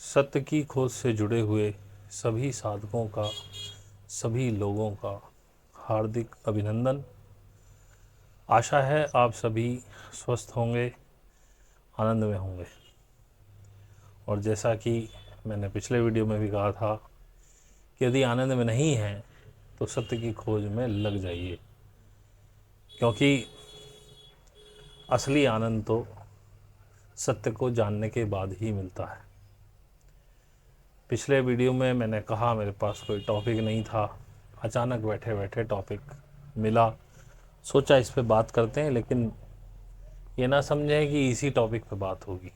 सत्य की खोज से जुड़े हुए सभी साधकों का, सभी लोगों का हार्दिक अभिनंदन। आशा है आप सभी स्वस्थ होंगे, आनंद में होंगे। और जैसा कि मैंने पिछले वीडियो में भी कहा था कि यदि आनंद में नहीं हैं तो सत्य की खोज में लग जाइए, क्योंकि असली आनंद तो सत्य को जानने के बाद ही मिलता है। पिछले वीडियो में मैंने कहा मेरे पास कोई टॉपिक नहीं था, अचानक बैठे बैठे टॉपिक मिला, सोचा इस पे बात करते हैं। लेकिन ये ना समझें कि इसी टॉपिक पे बात होगी,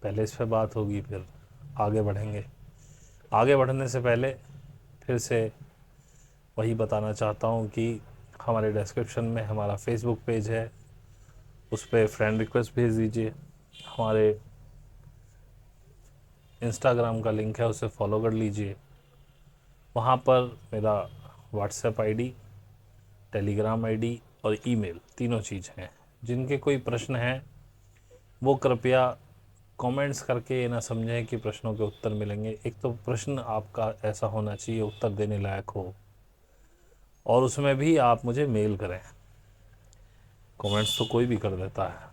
पहले इस पे बात होगी फिर आगे बढ़ेंगे। आगे बढ़ने से पहले फिर से वही बताना चाहता हूँ कि हमारे डिस्क्रिप्शन में हमारा फेसबुक पेज है, उस पर फ्रेंड रिक्वेस्ट भेज दीजिए। हमारे इंस्टाग्राम का लिंक है, उसे फॉलो कर लीजिए। वहाँ पर मेरा व्हाट्सएप आईडी, टेलीग्राम आईडी और ईमेल तीनों चीज़ हैं। जिनके कोई प्रश्न हैं वो कृपया कमेंट्स करके ये ना समझें कि प्रश्नों के उत्तर मिलेंगे। एक तो प्रश्न आपका ऐसा होना चाहिए उत्तर देने लायक हो, और उसमें भी आप मुझे मेल करें। कमेंट्स तो कोई भी कर देता है।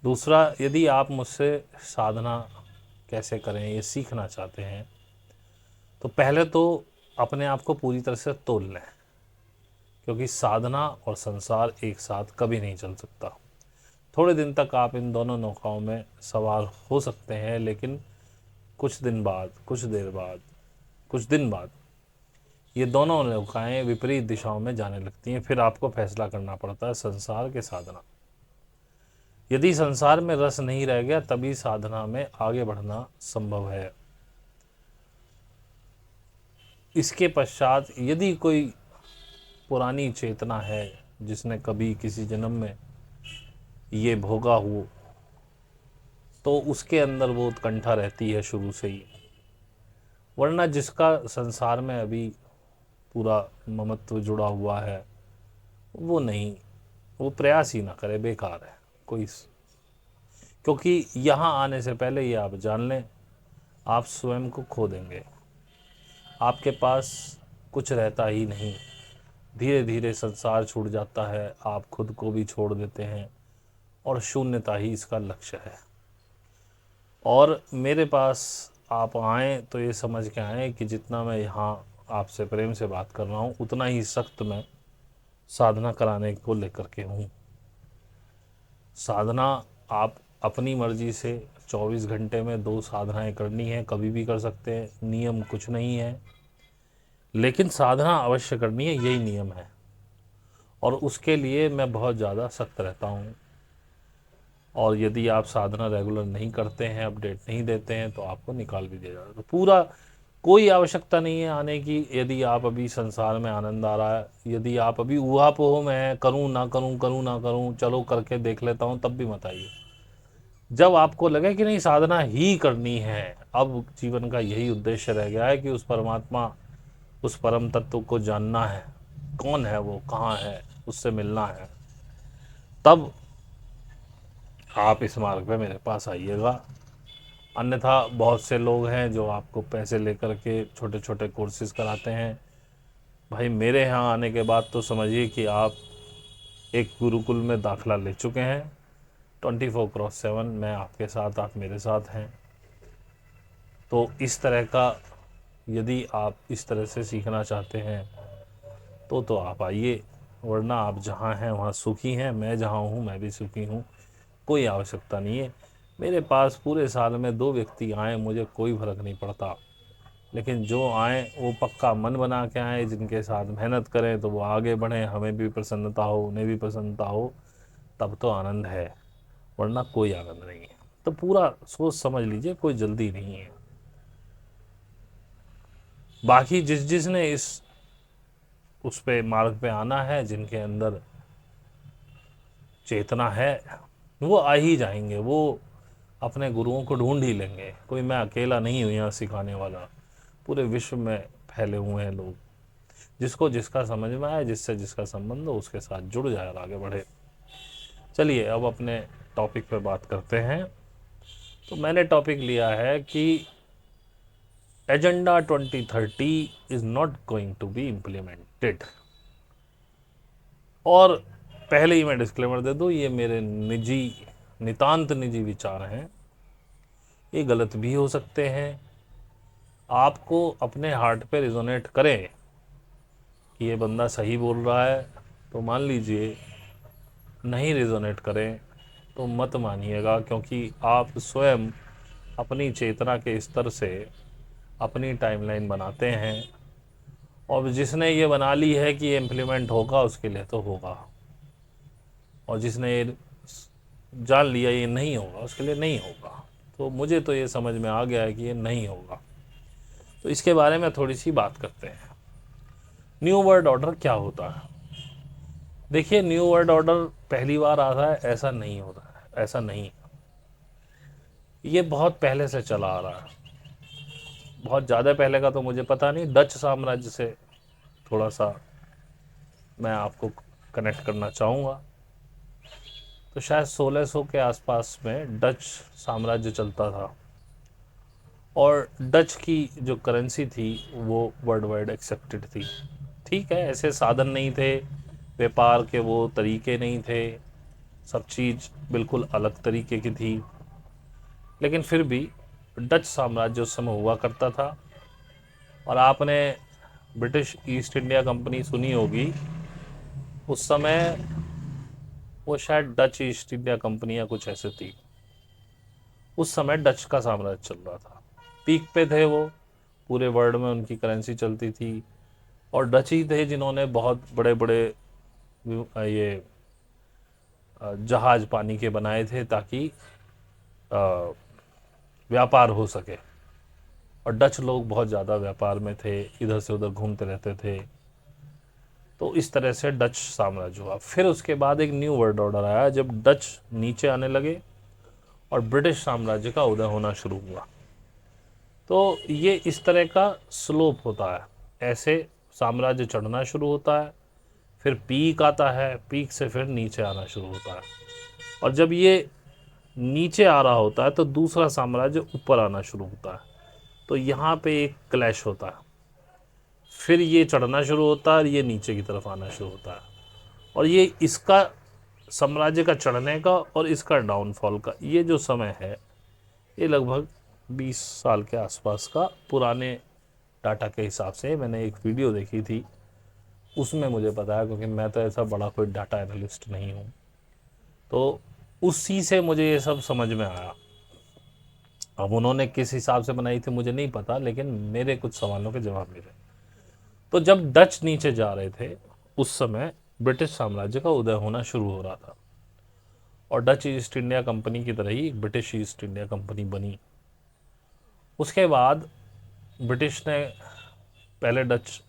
दूसरा, यदि आप मुझसे साधना कैसे करें ये सीखना चाहते हैं तो पहले तो अपने आप को पूरी तरह से तोल लें, क्योंकि साधना और संसार एक साथ कभी नहीं चल सकता। थोड़े दिन तक आप इन दोनों नौकाओं में सवार हो सकते हैं, लेकिन कुछ दिन बाद, कुछ देर बाद, कुछ दिन बाद ये दोनों नौकाएं विपरीत दिशाओं में जाने लगती हैं। फिर आपको फैसला करना पड़ता है संसार के साधना। यदि संसार में रस नहीं रह गया तभी साधना में आगे बढ़ना संभव है। इसके पश्चात यदि कोई पुरानी चेतना है जिसने कभी किसी जन्म में ये भोगा हो, तो उसके अंदर वो उत्कंठा रहती है शुरू से ही। वरना जिसका संसार में अभी पूरा ममत्व जुड़ा हुआ है वो नहीं, वो प्रयास ही ना करे, बेकार है कोई। क्योंकि यहाँ आने से पहले ये आप जान लें, आप स्वयं को खो देंगे। आपके पास कुछ रहता ही नहीं। धीरे धीरे संसार छूट जाता है, आप खुद को भी छोड़ देते हैं, और शून्यता ही इसका लक्ष्य है। और मेरे पास आप आएँ तो ये समझ के आएँ कि जितना मैं यहाँ आपसे प्रेम से बात कर रहा हूँ उतना ही सख्त मैं साधना कराने को लेकर के हूँ। साधना आप अपनी मर्जी से 24 घंटे में 2 साधनाएं करनी है, कभी भी कर सकते हैं, नियम कुछ नहीं है। लेकिन साधना अवश्य करनी है, यही नियम है। और उसके लिए मैं बहुत ज़्यादा सख्त रहता हूँ। और यदि आप साधना रेगुलर नहीं करते हैं, अपडेट नहीं देते हैं, तो आपको निकाल भी दिया जाएगा। तो पूरा कोई आवश्यकता नहीं है आने की। यदि आप अभी संसार में आनंद आ रहा है, यदि आप अभी ऊहापोह में है, करूँ ना करूँ, करूँ ना करूँ, चलो करके देख लेता हूँ, तब भी मत आइए। जब आपको लगे कि नहीं साधना ही करनी है, अब जीवन का यही उद्देश्य रह गया है कि उस परमात्मा, उस परम तत्व को जानना है, कौन है वो, कहाँ है, उससे मिलना है, तब आप इस मार्ग पे मेरे पास आइएगा। अन्यथा बहुत से लोग हैं जो आपको पैसे लेकर के छोटे छोटे कोर्सेज कराते हैं। भाई मेरे यहाँ आने के बाद तो समझिए कि आप एक गुरुकुल में दाखिला ले चुके हैं। 24/7 मैं आपके साथ, आप मेरे साथ हैं। तो इस तरह का, यदि आप इस तरह से सीखना चाहते हैं तो आप आइए। वरना आप जहाँ हैं वहाँ सुखी हैं, मैं जहाँ हूँ मैं भी सुखी हूँ। कोई आवश्यकता नहीं है। मेरे पास पूरे साल में 2 व्यक्ति आए, मुझे कोई फ़र्क नहीं पड़ता। लेकिन जो आएँ वो पक्का मन बना के आएँ, जिनके साथ मेहनत करें तो वो आगे बढ़ें, हमें भी प्रसन्नता हो, उन्हें भी प्रसन्नता हो, तब तो आनंद है। वरना कोई आनंद नहीं है। तो पूरा सोच समझ लीजिए, कोई जल्दी नहीं है। बाकी जिसने उस पे मार्ग पे आना है, जिनके अंदर चेतना है, वो आ ही जाएंगे। वो अपने गुरुओं को ढूंढ ही लेंगे। कोई मैं अकेला नहीं हूँ यहाँ सिखाने वाला, पूरे विश्व में फैले हुए हैं लोग। जिसको जिसका समझ में आए, जिससे जिसका संबंध हो, उसके साथ जुड़ जाए और आगे बढ़े। चलिए अब अपने टॉपिक पे बात करते हैं। तो मैंने टॉपिक लिया है कि agenda 2030 is not going to be implemented. और पहले ही मैं डिस्क्लेमर दे दूं, ये मेरे निजी, नितांत निजी विचार हैं, ये गलत भी हो सकते हैं। आपको अपने हार्ट पे रिजोनेट करें कि ये बंदा सही बोल रहा है तो मान लीजिए, नहीं रिजोनेट करें तो मत मानिएगा, क्योंकि आप स्वयं अपनी चेतना के स्तर से अपनी टाइमलाइन बनाते हैं, और जिसने ये बना ली है कि ये इम्प्लीमेंट होगा उसके लिए तो होगा, और जिसने ये जान लिया ये नहीं होगा उसके लिए नहीं होगा। तो मुझे तो ये समझ में आ गया है कि ये नहीं होगा। तो इसके बारे में थोड़ी सी बात करते हैं। न्यू वर्ल्ड ऑर्डर क्या होता है? देखिए, न्यू वर्ल्ड ऑर्डर पहली बार आ रहा है ऐसा नहीं हो रहा है, ऐसा नहीं, ये बहुत पहले से चला आ रहा है। बहुत ज़्यादा पहले का तो मुझे पता नहीं, डच साम्राज्य से थोड़ा सा मैं आपको कनेक्ट करना चाहूँगा। तो शायद 1600 के आसपास में डच साम्राज्य चलता था, और डच की जो करेंसी थी वो वर्ल्ड वाइड एक्सेप्टेड थी। ठीक है, ऐसे साधन नहीं थे, व्यापार के वो तरीके नहीं थे, सब चीज़ बिल्कुल अलग तरीके की थी, लेकिन फिर भी डच साम्राज्य उस समय हुआ करता था। और आपने ब्रिटिश ईस्ट इंडिया कंपनी सुनी होगी, उस समय वो शायद डच ईस्ट इंडिया कंपनी या कुछ ऐसे थी। उस समय डच का साम्राज्य चल रहा था, पीक पे थे वो, पूरे वर्ल्ड में उनकी करेंसी चलती थी, और डच ही थे जिन्होंने बहुत बड़े बड़े ये जहाज पानी के बनाए थे ताकि व्यापार हो सके। और डच लोग बहुत ज़्यादा व्यापार में थे, इधर से उधर घूमते रहते थे। तो इस तरह से डच साम्राज्य हुआ। फिर उसके बाद एक न्यू वर्ल्ड ऑर्डर आया जब डच नीचे आने लगे और ब्रिटिश साम्राज्य का उदय होना शुरू हुआ। तो ये इस तरह का स्लोप होता है, ऐसे साम्राज्य चढ़ना शुरू होता है, फिर पीक आता है, पीक से फिर नीचे आना शुरू होता है, और जब ये नीचे आ रहा होता है तो दूसरा साम्राज्य ऊपर आना शुरू होता है। तो यहाँ पे एक क्लैश होता है, फिर ये चढ़ना शुरू होता है और ये नीचे की तरफ आना शुरू होता है, और ये इसका साम्राज्य का चढ़ने का और इसका डाउनफॉल का ये जो समय है, ये लगभग 20 साल के आसपास का, पुराने डाटा के हिसाब से। मैंने एक वीडियो देखी थी, उसमें मुझे पता है, क्योंकि मैं तो ऐसा बड़ा कोई डाटा एनालिस्ट नहीं हूँ, तो उसी से मुझे ये सब समझ में आया। अब उन्होंने किस हिसाब से बनाई थी मुझे नहीं पता, लेकिन मेरे कुछ सवालों के जवाब मिले। तो जब डच नीचे जा रहे थे उस समय ब्रिटिश साम्राज्य का उदय होना शुरू हो रहा था, और डच ईस्ट इंडिया कंपनी की तरह ही ब्रिटिश ईस्ट इंडिया कंपनी बनी। उसके बाद ब्रिटिश ने, पहले डच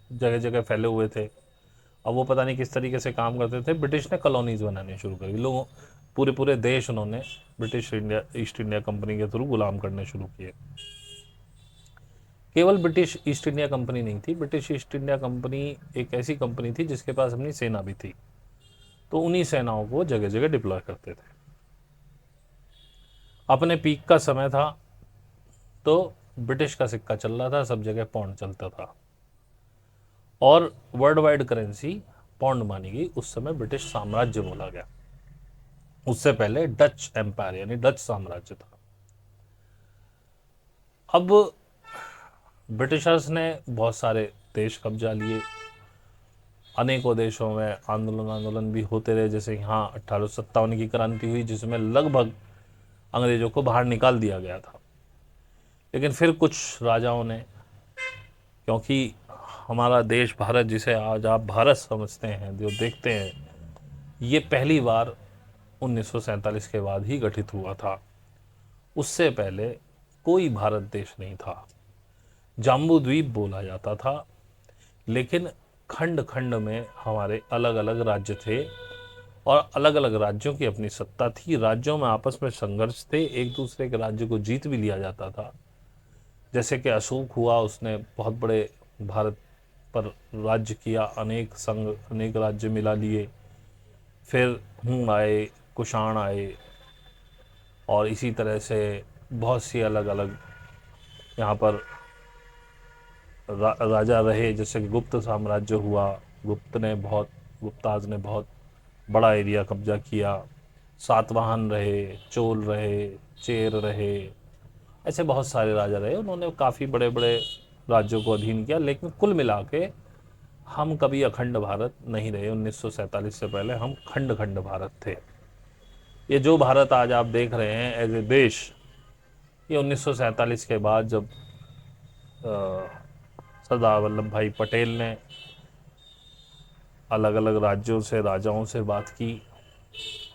जगह जगह फैले हुए थे, अब वो पता नहीं किस तरीके से काम करते थे, ब्रिटिश ने कॉलोनीज बनाने शुरू करी, लोगों पूरे पूरे देश उन्होंने British India east India company के थ्रू गुलाम करने शुरू किए। केवल ब्रिटिश ईस्ट इंडिया कंपनी नहीं थी, ब्रिटिश ईस्ट इंडिया कंपनी एक ऐसी कंपनी थी जिसके पास अपनी सेना भी थी, तो उन्हीं सेनाओं को जगह जगह डिप्लॉय करते थे। अपने पीक का समय था तो ब्रिटिश का सिक्का चल रहा था, सब जगह पौंड चलता था, और वर्ल्ड वाइड करेंसी पौंड मानी गई। उस समय ब्रिटिश साम्राज्य बोला गया, उससे पहले डच एम्पायर यानी डच साम्राज्य था। अब ब्रिटिशर्स ने बहुत सारे देश कब्जा लिए, अनेकों देशों में आंदोलन भी होते रहे, जैसे यहाँ 1857 की क्रांति हुई जिसमें लगभग अंग्रेजों को बाहर निकाल दिया गया था। लेकिन फिर कुछ राजाओं ने, क्योंकि हमारा देश भारत, जिसे आज आप भारत समझते हैं, जो देखते हैं, ये पहली बार 1947 के बाद ही गठित हुआ था, उससे पहले कोई भारत देश नहीं था। जाम्बू द्वीप बोला जाता था, लेकिन खंड खंड में हमारे अलग अलग राज्य थे, और अलग अलग राज्यों की अपनी सत्ता थी, राज्यों में आपस में संघर्ष थे, एक दूसरे के राज्य को जीत भी लिया जाता था। जैसे कि अशोक हुआ, उसने बहुत बड़े भारत पर राज्य किया, अनेक संघ, अनेक राज्य मिला लिए। फिर हुण आए, कुषाण आए, और इसी तरह से बहुत सी अलग अलग यहाँ पर राजा रहे, जैसे कि गुप्त साम्राज्य हुआ। गुप्ताज ने बहुत बड़ा एरिया कब्जा किया। सातवाहन रहे, चोल रहे, चेर रहे, ऐसे बहुत सारे राजा रहे। उन्होंने काफ़ी बड़े बड़े राज्यों को अधीन किया, लेकिन कुल मिला के हम कभी अखंड भारत नहीं रहे। 1947 से पहले हम खंड खंड भारत थे। ये जो भारत आज आप देख रहे हैं एज ए देश, ये 1947 के बाद जब सरदार वल्लभ भाई पटेल ने अलग अलग राज्यों से, राजाओं से बात की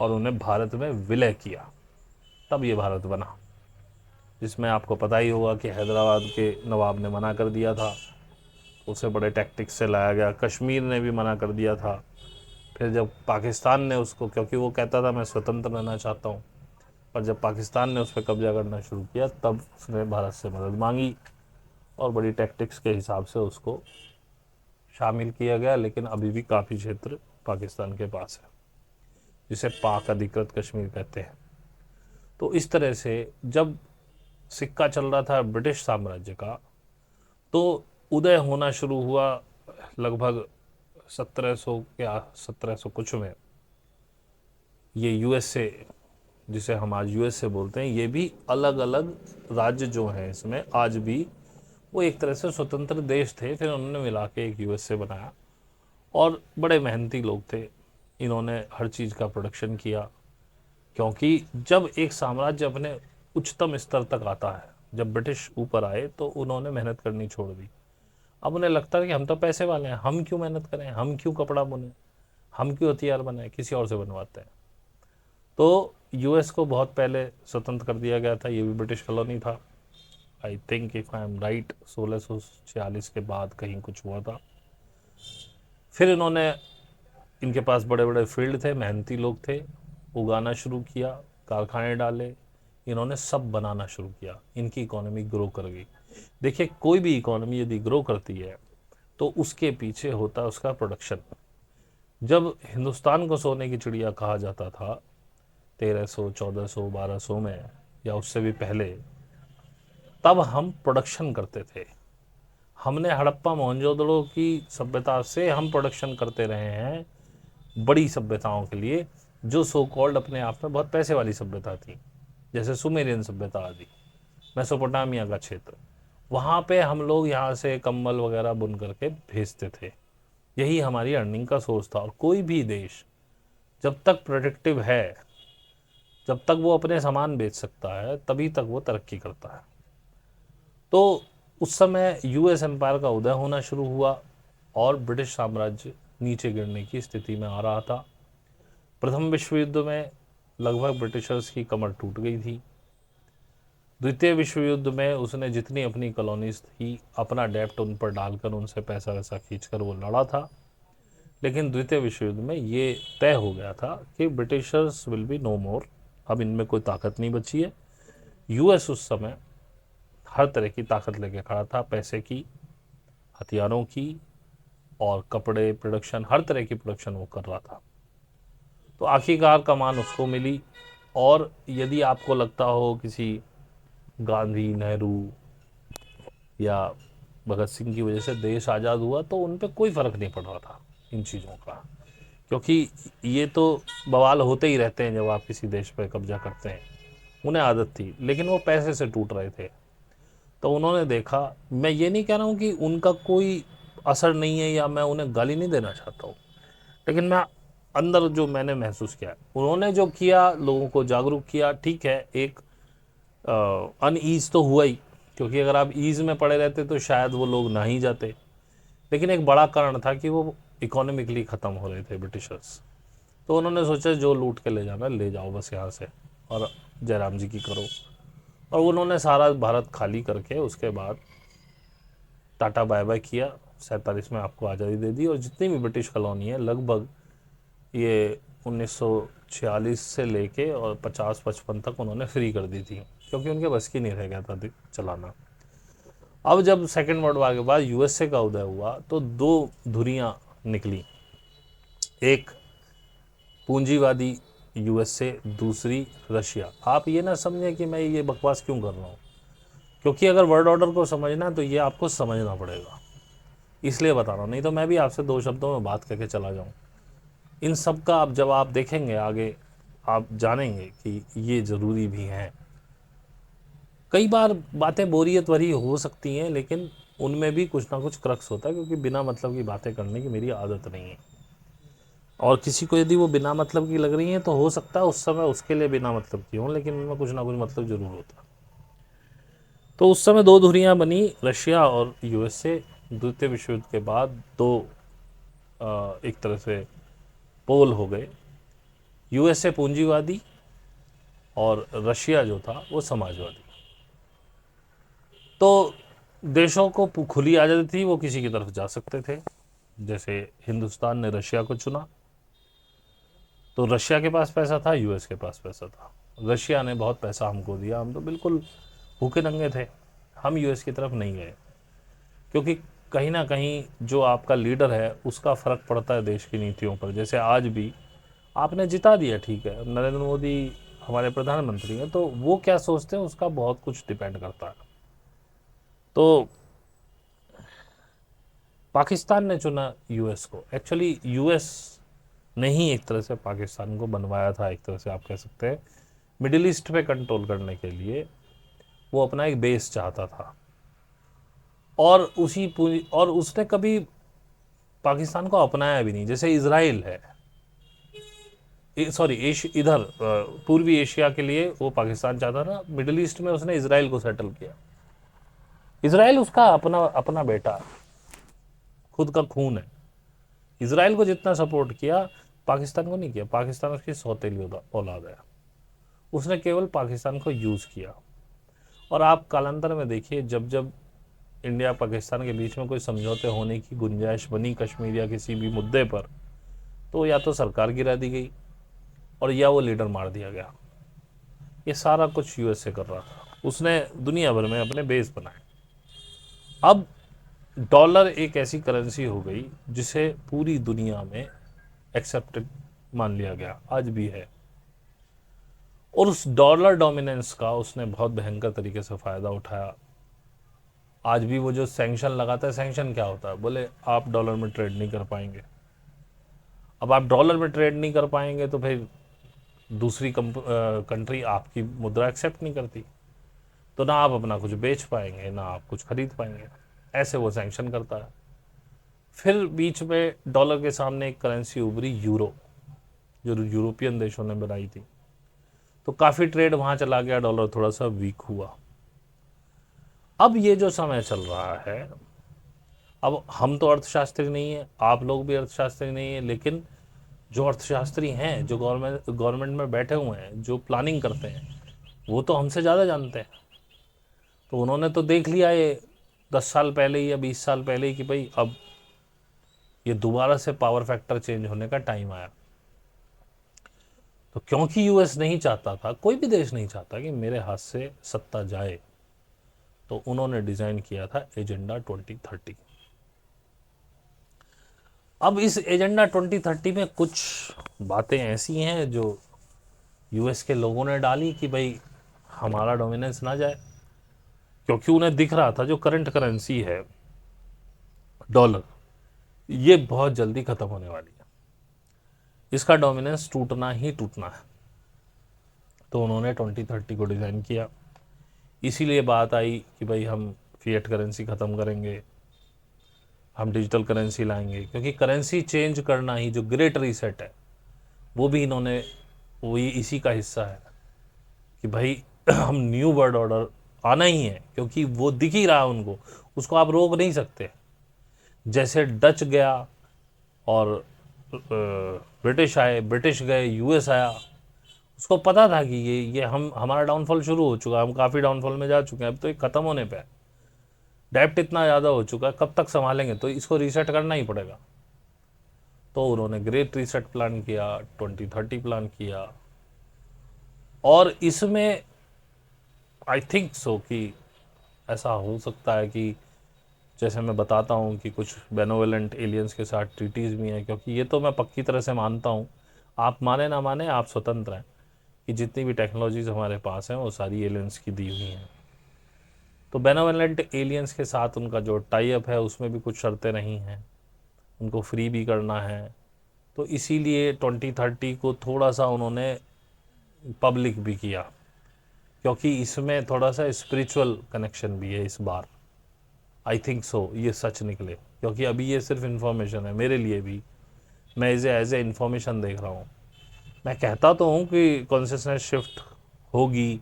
और उन्हें भारत में विलय किया, तब ये भारत बना। जिसमें आपको पता ही होगा कि हैदराबाद के नवाब ने मना कर दिया था, उसे बड़े टैक्टिक्स से लाया गया। कश्मीर ने भी मना कर दिया था। फिर जब पाकिस्तान ने उसको, क्योंकि वो कहता था मैं स्वतंत्र रहना चाहता हूँ, और जब पाकिस्तान ने उस पर कब्जा करना शुरू किया, तब उसने भारत से मदद मांगी और बड़ी टैक्टिक्स के हिसाब से उसको शामिल किया गया। लेकिन अभी भी काफ़ी क्षेत्र पाकिस्तान के पास है, जिसे पाक अधिकृत कश्मीर कहते हैं। तो इस तरह से जब सिक्का चल रहा था ब्रिटिश साम्राज्य का, तो उदय होना शुरू हुआ लगभग 1700 या 1700 कुछ में। ये यूएसए, जिसे हम आज यूएसए बोलते हैं, ये भी अलग अलग राज्य जो हैं इसमें आज भी वो एक तरह से स्वतंत्र देश थे। फिर उन्होंने मिला के एक यूएसए बनाया, और बड़े मेहनती लोग थे। इन्होंने हर चीज़ का प्रोडक्शन किया, क्योंकि जब एक साम्राज्य अपने उच्चतम स्तर तक आता है, जब ब्रिटिश ऊपर आए तो उन्होंने मेहनत करनी छोड़ दी। अब उन्हें लगता है कि हम तो पैसे वाले हैं, हम क्यों मेहनत करें, हम क्यों कपड़ा बुने, हम क्यों हथियार बनाए, किसी और से बनवाते हैं। तो यूएस को बहुत पहले स्वतंत्र कर दिया गया था, ये भी ब्रिटिश कॉलोनी था। I think if I am right 1646 के बाद कहीं कुछ हुआ था। फिर इन्होंने, इनके पास बड़े बड़े फील्ड थे, मेहनती लोग थे, उगाना शुरू किया, कारखाने डाले, इन्होंने सब बनाना शुरू किया। इनकी इकोनॉमी ग्रो कर गई। देखिए, कोई भी इकोनॉमी यदि ग्रो करती है तो उसके पीछे होता है उसका प्रोडक्शन। जब हिंदुस्तान को सोने की चिड़िया कहा जाता था 1300, 1400, 1200 में, या उससे भी पहले, तब हम प्रोडक्शन करते थे। हमने हड़प्पा मोहनजोदड़ो की सभ्यता से हम प्रोडक्शन करते रहे हैं बड़ी सभ्यताओं के लिए, जो सो कॉल्ड अपने आप में बहुत पैसे वाली सभ्यता थी, जैसे सुमेरियन सभ्यता आदि, मेसोपोटामिया का क्षेत्र। वहाँ पे हम लोग यहाँ से कंबल वगैरह बुन करके भेजते थे। यही हमारी अर्निंग का सोर्स था। और कोई भी देश जब तक प्रोडक्टिव है, जब तक वो अपने सामान बेच सकता है, तभी तक वो तरक्की करता है। तो उस समय यूएस एम्पायर का उदय होना शुरू हुआ और ब्रिटिश साम्राज्य नीचे गिरने की स्थिति में आ रहा था। प्रथम विश्व युद्ध में लगभग ब्रिटिशर्स की कमर टूट गई थी। द्वितीय विश्व युद्ध में उसने जितनी अपनी कॉलोनीज थी, अपना डेप्ट उन पर डालकर, उनसे पैसा वैसा खींचकर वो लड़ा था। लेकिन द्वितीय विश्व युद्ध में ये तय हो गया था कि ब्रिटिशर्स विल बी नो मोर, अब इनमें कोई ताकत नहीं बची है। यूएस उस समय हर तरह की ताकत लेके खड़ा था, पैसे की, हथियारों की, और कपड़े प्रोडक्शन, हर तरह की प्रोडक्शन वो कर रहा था। तो आखिरकार कमान उसको मिली। और यदि आपको लगता हो किसी गांधी, नेहरू या भगत सिंह की वजह से देश आज़ाद हुआ, तो उन पर कोई फ़र्क नहीं पड़ रहा था इन चीज़ों का, क्योंकि ये तो बवाल होते ही रहते हैं जब आप किसी देश पर कब्जा करते हैं। उन्हें आदत थी, लेकिन वो पैसे से टूट रहे थे। तो उन्होंने देखा, मैं ये नहीं कह रहा हूँ कि उनका कोई असर नहीं है या मैं उन्हें गाली नहीं देना चाहता हूँ, लेकिन मैं अंदर जो मैंने महसूस किया, उन्होंने जो किया, लोगों को जागरूक किया, ठीक है, एक अनईज तो हुआ ही, क्योंकि अगर आप ईज में पड़े रहते तो शायद वो लोग ना ही जाते। लेकिन एक बड़ा कारण था कि वो इकोनॉमिकली ख़त्म हो रहे थे ब्रिटिशर्स। तो उन्होंने सोचा जो लूट के ले जाना ले जाओ बस यहाँ से, और जयराम जी की करो। और उन्होंने सारा भारत खाली करके उसके बाद टाटा बाय बाय किया। 47 में आपको आज़ादी दे दी, और जितनी भी ब्रिटिश कॉलोनी है लगभग ये 1946 से लेके और 50-55 तक उन्होंने फ्री कर दी थी, क्योंकि उनके बस की नहीं रह गया था चलाना। अब जब सेकेंड वर्ल्ड वार के बाद यूएसए का उदय हुआ, तो दो धुरियाँ निकली। एक पूंजीवादी यूएसए, दूसरी रशिया। आप ये ना समझें कि मैं ये बकवास क्यों कर रहा हूँ, क्योंकि अगर वर्ल्ड ऑर्डर को समझना है तो ये आपको समझना पड़ेगा, इसलिए बता रहा हूँ। नहीं तो मैं भी आपसे दो शब्दों में बात करके चला जाऊँ। इन सब का अब जब आप देखेंगे आगे, आप जानेंगे कि ये ज़रूरी भी हैं। कई बार बातें बोरियत भरी हो सकती हैं, लेकिन उनमें भी कुछ ना कुछ क्रक्स होता है, क्योंकि बिना मतलब की बातें करने की मेरी आदत नहीं है। और किसी को यदि वो बिना मतलब की लग रही हैं तो हो सकता है उस समय उसके लिए बिना मतलब की हों, लेकिन उनमें कुछ ना कुछ मतलब ज़रूर होता है। तो उस समय दो धुरियाँ बनी, रशिया और यूएसए। द्वितीय विश्व युद्ध के बाद दो एक तरह से पोल हो गए, यूएसए पूंजीवादी और रशिया जो था वो समाजवादी। तो देशों को खुली आज़ादी थी, वो किसी की तरफ जा सकते थे। जैसे हिंदुस्तान ने रशिया को चुना, तो रशिया के पास पैसा था, यूएस के पास पैसा था। रशिया ने बहुत पैसा हमको दिया, हम तो बिल्कुल भूखे नंगे थे, हम यूएस की तरफ नहीं गए, क्योंकि कहीं ना कहीं जो आपका लीडर है उसका फ़र्क पड़ता है देश की नीतियों पर। जैसे आज भी आपने जिता दिया, ठीक है, नरेंद्र मोदी हमारे प्रधानमंत्री हैं, तो वो क्या सोचते हैं उसका बहुत कुछ डिपेंड करता है। तो पाकिस्तान ने चुना यूएस को। एक्चुअली यूएस ने ही एक तरह से पाकिस्तान को बनवाया था, एक तरह से आप कह सकते हैं। मिडिल ईस्ट पे कंट्रोल करने के लिए वो अपना एक बेस चाहता था, और उसी पूरी, और उसने कभी पाकिस्तान को अपनाया भी नहीं। जैसे इसराइल है, सॉरी इधर पूर्वी एशिया के लिए वो पाकिस्तान चाहता था, मिडिल ईस्ट में उसने इसराइल को सेटल किया। इसराइल उसका अपना अपना बेटा, खुद का खून है। इसराइल को जितना सपोर्ट किया, पाकिस्तान को नहीं किया। पाकिस्तान उसकी सौतेली औलाद है, उसने केवल पाकिस्तान को यूज़ किया। और आप कालांतर में देखिए, जब जब इंडिया पाकिस्तान के बीच में कोई समझौते होने की गुंजाइश बनी कश्मीर या किसी भी मुद्दे पर, तो या तो सरकार गिरा दी गई और या वो लीडर मार दिया गया। ये सारा कुछ यूएसए कर रहा था, उसने दुनिया भर में अपने बेस बनाए। अब डॉलर एक ऐसी करेंसी हो गई जिसे पूरी दुनिया में एक्सेप्टेड मान लिया गया, आज भी है। और उस डॉलर डोमिनेंस का उसने बहुत भयंकर तरीके से फ़ायदा उठाया। आज भी वो जो सैंक्शन लगाता है, सैंक्शन क्या होता है, बोले आप डॉलर में ट्रेड नहीं कर पाएंगे। अब आप डॉलर में ट्रेड नहीं कर पाएंगे तो फिर दूसरी कंट्री आपकी मुद्रा एक्सेप्ट नहीं करती, तो ना आप अपना कुछ बेच पाएंगे ना आप कुछ खरीद पाएंगे। ऐसे वो सैंक्शन करता है। फिर बीच में डॉलर के सामने एक करेंसी उभरी, यूरो, जो यूरोपियन देशों ने बनाई थी, तो काफ़ी ट्रेड वहाँ चला गया, डॉलर थोड़ा सा वीक हुआ। अब ये जो समय चल रहा है, अब हम तो अर्थशास्त्री नहीं है, आप लोग भी अर्थशास्त्री नहीं है, लेकिन जो अर्थशास्त्री हैं, जो गवर्नमेंट में बैठे हुए हैं, जो प्लानिंग करते हैं, वो तो हमसे ज़्यादा जानते हैं। तो उन्होंने तो देख लिया ये 10 साल पहले ही या 20 साल पहले ही कि भाई अब ये दोबारा से पावर फैक्टर चेंज होने का टाइम आया। तो क्योंकि यूएस नहीं चाहता था, कोई भी देश नहीं चाहता कि मेरे हाथ से सत्ता जाए, तो उन्होंने डिज़ाइन किया था एजेंडा 2030। अब इस एजेंडा 2030 में कुछ बातें ऐसी हैं जो यूएस के लोगों ने डाली कि भाई हमारा डोमिनेंस ना जाए, क्योंकि उन्हें दिख रहा था जो करंट करेंसी है डॉलर, ये बहुत जल्दी ख़त्म होने वाली है, इसका डोमिनेंस टूटना ही टूटना है। तो उन्होंने 2030 को डिज़ाइन किया। इसीलिए बात आई कि भाई हम फिएट करेंसी ख़त्म करेंगे, हम डिजिटल करेंसी लाएंगे, क्योंकि करेंसी चेंज करना ही जो ग्रेट रीसेट है, वो भी इन्होंने, वो ये इसी का हिस्सा है कि भाई हम न्यू वर्ल्ड ऑर्डर आना ही है, क्योंकि वो दिख ही रहा है उनको, उसको आप रोक नहीं सकते। जैसे डच गया और ब्रिटिश आए, ब्रिटिश गए, यूएस आया, उसको पता था कि ये हमारा डाउनफॉल शुरू हो चुका है, हम काफ़ी डाउनफॉल में जा चुके हैं, अब तो ये ख़त्म होने पे है, डेप्ट इतना ज़्यादा हो चुका है, कब तक संभालेंगे, तो इसको रीसेट करना ही पड़ेगा। तो उन्होंने ग्रेट रीसेट प्लान किया, 2030 प्लान किया, और इसमें आई थिंक सो कि ऐसा हो सकता है कि जैसे मैं बताता हूँ कि कुछ बेनोवेलेंट एलियंस के साथ ट्रीटीज़ भी हैं, क्योंकि ये तो मैं पक्की तरह से मानता हूँ। आप माने ना माने, आप स्वतंत्र हैं कि जितनी भी टेक्नोलॉजीज हमारे पास हैं वो सारी एलियंस की दी हुई हैं। तो बेनेवोलेंट एलियंस के साथ उनका जो टाई अप है उसमें भी कुछ शर्तें नहीं हैं, उनको फ्री भी करना है। तो इसीलिए 2030 को थोड़ा सा उन्होंने पब्लिक भी किया, क्योंकि इसमें थोड़ा सा स्पिरिचुअल कनेक्शन भी है इस बार। आई थिंक सो ये सच निकले, क्योंकि अभी ये सिर्फ इन्फॉर्मेशन है मेरे लिए भी, मैं इसे एज ए इन्फॉर्मेशन देख रहा हूँ। मैं कहता तो हूँ कि कॉन्शियसनेस शिफ्ट होगी,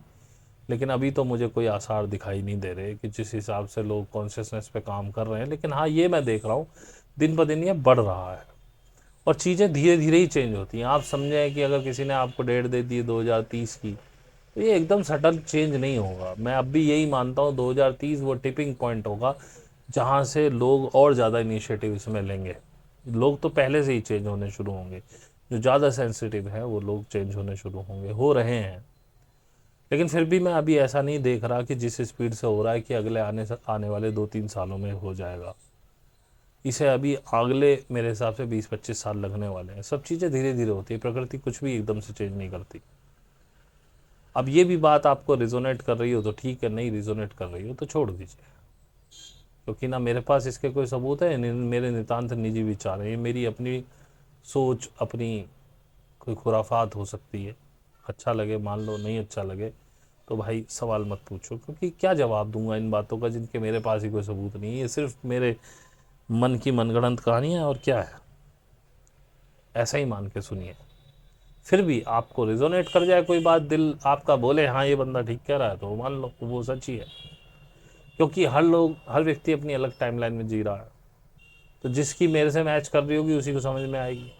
लेकिन अभी तो मुझे कोई आसार दिखाई नहीं दे रहे कि जिस हिसाब से लोग कॉन्शियसनेस पे काम कर रहे हैं। लेकिन हाँ, ये मैं देख रहा हूँ दिन ब दिन ये बढ़ रहा है और चीज़ें धीरे धीरे ही चेंज होती हैं। आप समझें कि अगर किसी ने आपको डेट दे दी है 2030 की, तो ये एकदम सडन चेंज नहीं होगा। मैं अब भी यही मानता हूँ 2030 वो टिपिंग पॉइंट होगा जहाँ से लोग और ज़्यादा इनिशिएटिव इसमें लेंगे। लोग तो पहले से ही चेंज होने शुरू होंगे, जो ज़्यादा सेंसिटिव है वो लोग चेंज होने शुरू होंगे, हो रहे हैं। लेकिन फिर भी मैं अभी ऐसा नहीं देख रहा कि जिस स्पीड से हो रहा है कि अगले आने वाले 2-3 सालों में हो जाएगा। इसे अभी अगले मेरे हिसाब से 20-25 साल लगने वाले हैं। सब चीज़ें धीरे धीरे होती है, प्रकृति कुछ भी एकदम से चेंज नहीं करती। अब ये भी बात आपको रिजोनेट कर रही हो तो ठीक है, नहीं रिजोनेट कर रही हो तो छोड़ दीजिए, क्योंकि ना मेरे पास इसके कोई सबूत है, मेरे नितांत निजी विचार हैं, ये मेरी अपनी सोच, अपनी कोई खुराफात हो सकती है। अच्छा लगे मान लो, नहीं अच्छा लगे तो भाई सवाल मत पूछो, क्योंकि क्या जवाब दूंगा इन बातों का जिनके मेरे पास ही कोई सबूत नहीं है। ये सिर्फ मेरे मन की मनगढ़ंत कहानी है और क्या है, ऐसा ही मान के सुनिए। फिर भी आपको रिजोनेट कर जाए कोई बात, दिल आपका बोले हाँ ये बंदा ठीक कह रहा है, तो मान लो वो सच ही है, क्योंकि हर व्यक्ति अपनी अलग टाइमलाइन में जी रहा है। तो जिसकी मेरे से मैच कर रही होगी उसी को समझ में आएगी।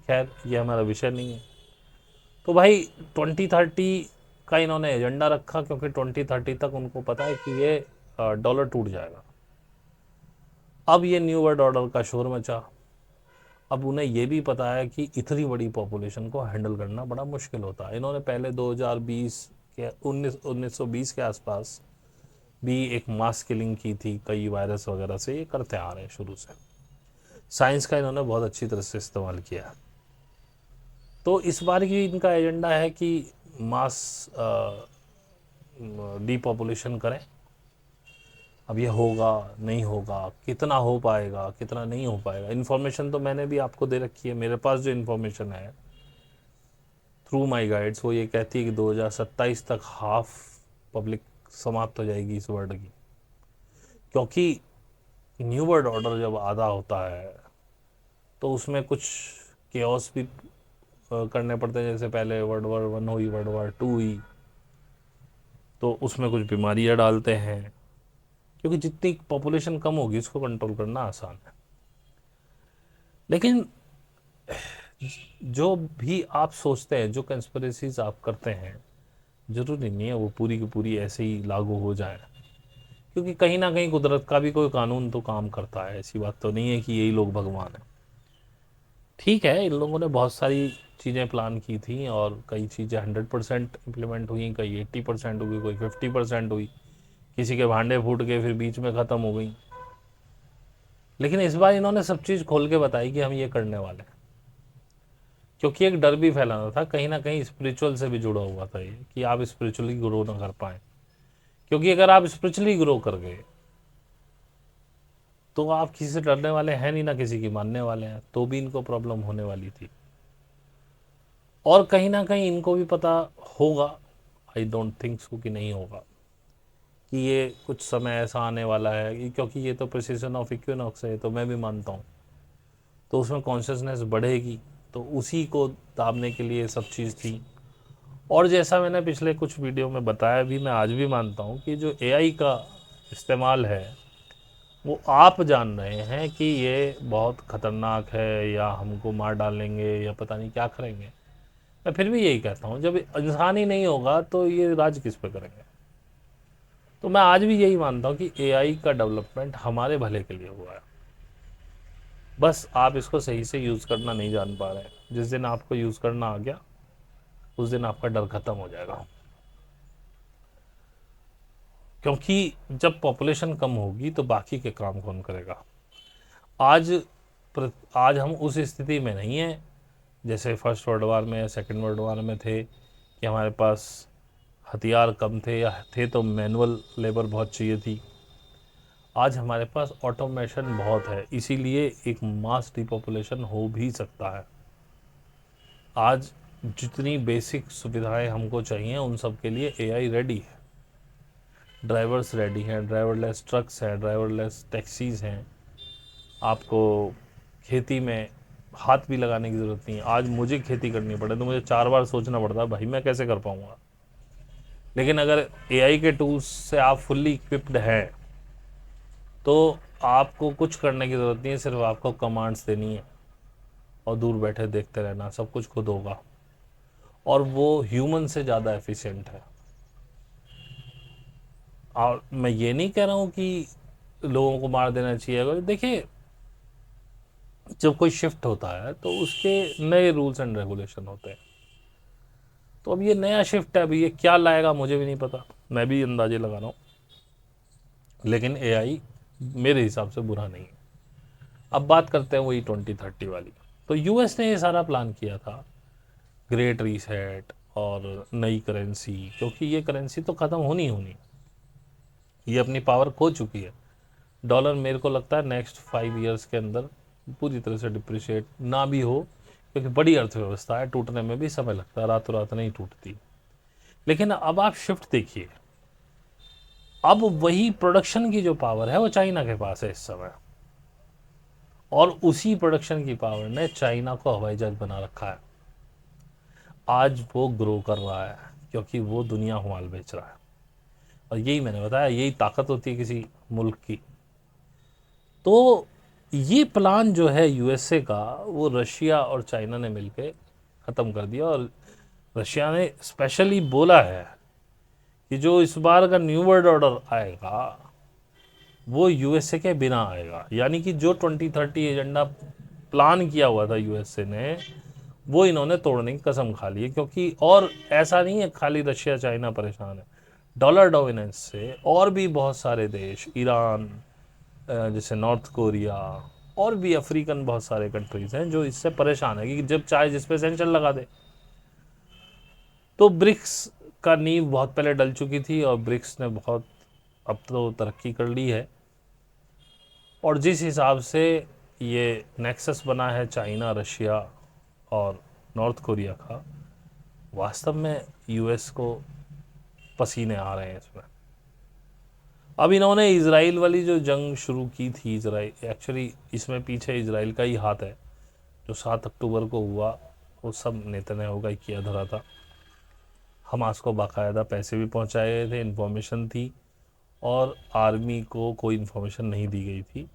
खैर ये हमारा विषय नहीं है। तो भाई 2030 का इन्होंने एजेंडा रखा, क्योंकि 2030 तक उनको पता है कि ये डॉलर टूट जाएगा। अब ये न्यू वर्ल्ड ऑर्डर का शोर मचा। अब उन्हें ये भी पता है कि इतनी बड़ी पॉपुलेशन को हैंडल करना बड़ा मुश्किल होता है। इन्होंने पहले 2020 के 1920 के आसपास भी एक मास किलिंग की थी कई वायरस वगैरह से, ये करते आ रहे हैं शुरू से। साइंस का इन्होंने बहुत अच्छी तरह से इस्तेमाल किया है। तो इस बार की इनका एजेंडा है कि मास डीपॉपुलेशन करें। अब ये होगा नहीं होगा, कितना हो पाएगा कितना नहीं हो पाएगा, इन्फॉर्मेशन तो मैंने भी आपको दे रखी है। मेरे पास जो इन्फॉर्मेशन है थ्रू माय गाइड्स, वो ये कहती है कि 2027 तक हाफ पब्लिक समाप्त हो जाएगी इस वर्ल्ड की। क्योंकि न्यू वर्ल्ड ऑर्डर जब आधा होता है तो उसमें कुछ केओस भी करने पड़ते हैं। जैसे पहले वर्ल्ड वॉर 1 हुई, वर्ल्ड वॉर 2 हुई, तो उसमें कुछ बीमारियां डालते हैं, क्योंकि जितनी पॉपुलेशन कम होगी उसको कंट्रोल करना आसान है। लेकिन जो भी आप सोचते हैं, जो कंस्पिरेसीज आप करते हैं, जरूरी नहीं है वो पूरी की पूरी ऐसे ही लागू हो जाए, क्योंकि कहीं ना कहीं कुदरत का भी कोई कानून तो काम करता है। ऐसी बात तो नहीं है कि यही लोग भगवान हैं। ठीक है, इन लोगों ने बहुत सारी चीज़ें प्लान की थी और कई चीज़ें 100% इम्प्लीमेंट हुई, कई 80% हुई, कोई 50% हुई, किसी के भांडे फूट के फिर बीच में ख़त्म हो गई। लेकिन इस बार इन्होंने सब चीज़ खोल के बताई कि हम ये करने वाले हैं, क्योंकि एक डर भी फैलाना था कहीं ना कहीं, स्पिरिचुअल से भी जुड़ा हुआ था ये, कि आप स्पिरिचुअली ग्रो ना कर पाए। क्योंकि अगर आप स्पिरिचुअली ग्रो कर गए तो आप किसी से डरने वाले हैं नहीं, ना किसी की मानने वाले हैं, तो भी इनको प्रॉब्लम होने वाली थी। और कहीं ना कहीं इनको भी पता होगा, आई डोंट थिंक सो कि नहीं होगा, कि ये कुछ समय ऐसा आने वाला है, क्योंकि ये तो प्रिसीजन ऑफ इक्विनॉक्स है, तो मैं भी मानता हूँ, तो उसमें कॉन्शियसनेस बढ़ेगी, तो उसी को दाबने के लिए सब चीज़ थी। और जैसा मैंने पिछले कुछ वीडियो में बताया भी, मैं आज भी मानता हूँ कि जो एआई का इस्तेमाल है वो आप जान रहे हैं कि ये बहुत ख़तरनाक है, या हमको मार डालेंगे, या पता नहीं क्या करेंगे। मैं फिर भी यही कहता हूँ, जब इंसान ही नहीं होगा तो ये राज किस पे करेंगे। तो मैं आज भी यही मानता हूँ कि एआई का डेवलपमेंट हमारे भले के लिए हुआ है, बस आप इसको सही से यूज़ करना नहीं जान पा रहे हैं। जिस दिन आपको यूज़ करना आ गया उस दिन आपका डर खत्म हो जाएगा। क्योंकि जब पॉपुलेशन कम होगी तो बाकी के काम कौन करेगा। आज आज हम उस स्थिति में नहीं हैं जैसे फर्स्ट वर्ल्ड वार में या सेकेंड वर्ल्ड वार में थे कि हमारे पास हथियार कम थे या थे तो मैनुअल लेबर बहुत चाहिए थी। आज हमारे पास ऑटोमेशन बहुत है, इसीलिए एक मास डिपॉपुलेशन हो भी सकता है। आज जितनी बेसिक सुविधाएं हमको चाहिए उन सब के लिए एआई रेडी है। ड्राइवर्स रेडी हैं, ड्राइवरलेस ट्रक्स हैं, ड्राइवरलेस टैक्सीज़ हैं। आपको खेती में हाथ भी लगाने की ज़रूरत नहीं है। आज मुझे खेती करनी पड़े तो मुझे 4 बार सोचना पड़ता है, भाई मैं कैसे कर पाऊँगा। लेकिन अगर एआई के टूल्स से आप फुल्ली इक्विप्ड हैं तो आपको कुछ करने की ज़रूरत नहीं है, सिर्फ आपको कमांड्स देनी है और दूर बैठे देखते रहना, सब कुछ खुद होगा। और वो ह्यूमन से ज़्यादा एफिशिएंट है। और मैं ये नहीं कह रहा हूँ कि लोगों को मार देना चाहिए। देखिए, जब कोई शिफ्ट होता है तो उसके नए रूल्स एंड रेगुलेशन होते हैं। तो अब ये नया शिफ्ट है, अभी ये क्या लाएगा मुझे भी नहीं पता, मैं भी अंदाजे लगा रहा हूँ। लेकिन एआई मेरे हिसाब से बुरा नहीं है। अब बात करते हैं वही 2030 वाली। तो यूएस ने ये सारा प्लान किया था, ग्रेट रीसेट और नई करेंसी, क्योंकि ये करेंसी तो ख़त्म होनी होनी, ये अपनी पावर खो चुकी है। डॉलर मेरे को लगता है नेक्स्ट 5 ईयर्स के अंदर पूरी तरह से डिप्रिशिएट ना भी हो, क्योंकि बड़ी अर्थव्यवस्था है, टूटने में भी समय लगता है, रातों रात नहीं टूटती। लेकिन अब आप शिफ्ट देखिए, अब वही प्रोडक्शन की जो पावर है वो चाइना के पास है इस समय, और उसी प्रोडक्शन की पावर ने चाइना को हवाई जहाज बना रखा है। आज वो ग्रो कर रहा है क्योंकि वो दुनिया को माल बेच रहा है। और यही मैंने बताया, यही ताकत होती है किसी मुल्क की। तो ये प्लान जो है यूएसए का, वो रशिया और चाइना ने मिलकर ख़त्म कर दिया। और रशिया ने स्पेशली बोला है कि जो इस बार का न्यू वर्ल्ड ऑर्डर आएगा वो यूएसए के बिना आएगा। यानी कि जो 2030 एजेंडा प्लान किया हुआ था यूएसए ने, वो इन्होंने तोड़ने की कसम खा ली है। क्योंकि और ऐसा नहीं है खाली रशिया चाइना परेशान है, डॉलर डोमिनेंस से और भी बहुत सारे देश, ईरान, जैसे नॉर्थ कोरिया, और भी अफ्रीकन बहुत सारे कंट्रीज हैं जो इससे परेशान है कि जब चाहे जिस पे सेंशन लगा दे। तो ब्रिक्स का नींव बहुत पहले डल चुकी थी और ब्रिक्स ने बहुत अब तो तरक्की कर ली है। और जिस हिसाब से ये नेक्सस बना है चाइना, रशिया और नॉर्थ कोरिया का, वास्तव में यूएस को पसीने आ रहे हैं इसमें। अब इन्होंने इजराइल वाली जो जंग शुरू की थी, इजराइल एक्चुअली इसमें पीछे इजराइल का ही हाथ है। जो 7 अक्टूबर को हुआ वो सब नेतन्याहू का किया धरा था। हमास को बाकायदा पैसे भी पहुंचाए गए थे, इन्फॉर्मेशन थी, और आर्मी को कोई इन्फॉर्मेशन नहीं दी गई थी।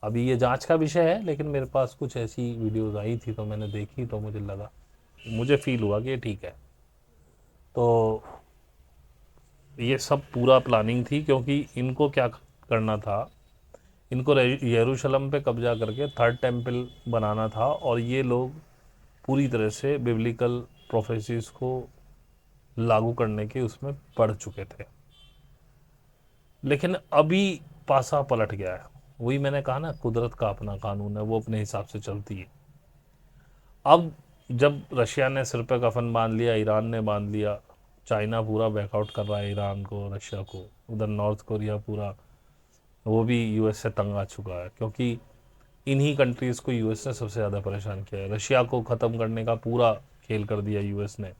अभी ये जांच का विषय है, लेकिन मेरे पास कुछ ऐसी वीडियोस आई थी तो मैंने देखी, तो मुझे फील हुआ कि ये ठीक है। तो ये सब पूरा प्लानिंग थी, क्योंकि इनको क्या करना था, इनको यरूशलेम पे कब्जा करके थर्ड टेम्पल बनाना था। और ये लोग पूरी तरह से बिब्लिकल प्रोफेसीज को लागू करने के उसमें पढ़ चुके थे। लेकिन अभी पासा पलट गया है। वही मैंने कहा ना, कुदरत का अपना कानून है, वो अपने हिसाब से चलती है। अब जब रशिया ने सिर पे कफन बांध लिया, ईरान ने बांध लिया, चाइना पूरा बैकआउट कर रहा है ईरान को, रशिया को, उधर नॉर्थ कोरिया पूरा वो भी यूएस से तंग आ चुका है। क्योंकि इन्हीं कंट्रीज़ को यूएस ने सबसे ज़्यादा परेशान किया है। रशिया को ख़त्म करने का पूरा खेल कर दिया यूएस ने।